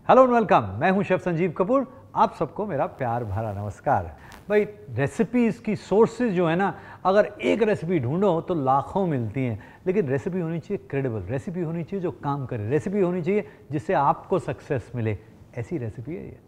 Hello and welcome. मैं हूं chef Sanjeev Kapoor. आप सबको मेरा प्यार भरा नमस्कार। भाई, रेसिपीज़ की सोर्सेज जो है ना, अगर एक रेसिपी ढूंढो तो लाखों मिलती हैं, लेकिन रेसिपी होनी चाहिए क्रेडिबल, रेसिपी होनी चाहिए जो काम करे, रेसिपी होनी चाहिए जिससे आपको सक्सेस मिले। ऐसी रेसिपी है ये।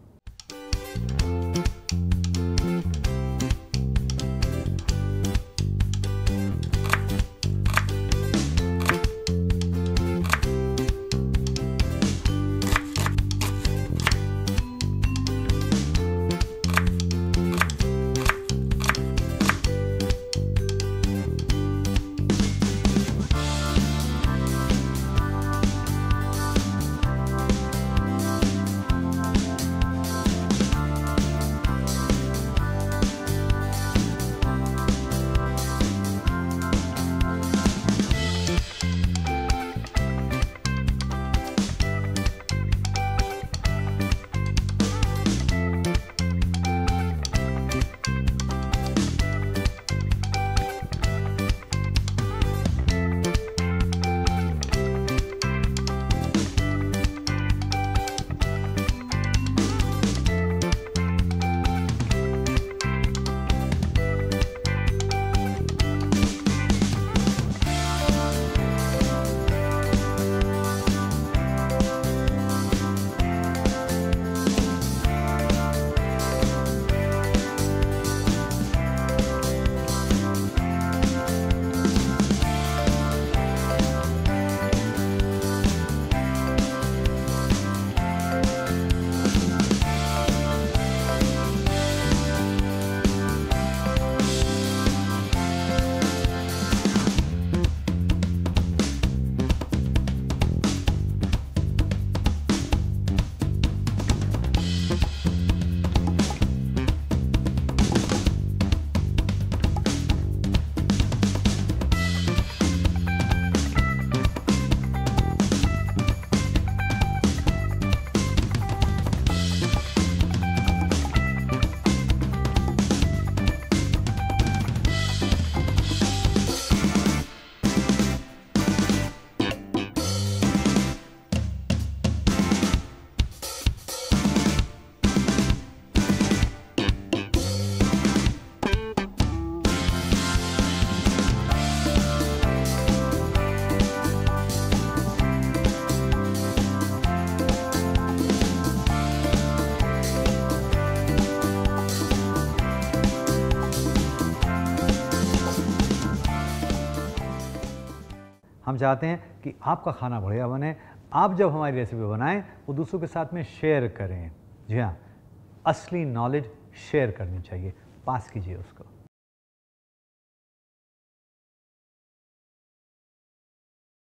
हम चाहते हैं कि आपका खाना बढ़िया बने। आप जब हमारी रेसिपी बनाएं वो दूसरों के साथ में शेयर करें। जी हाँ, असली नॉलेज शेयर करनी चाहिए, पास कीजिए उसको।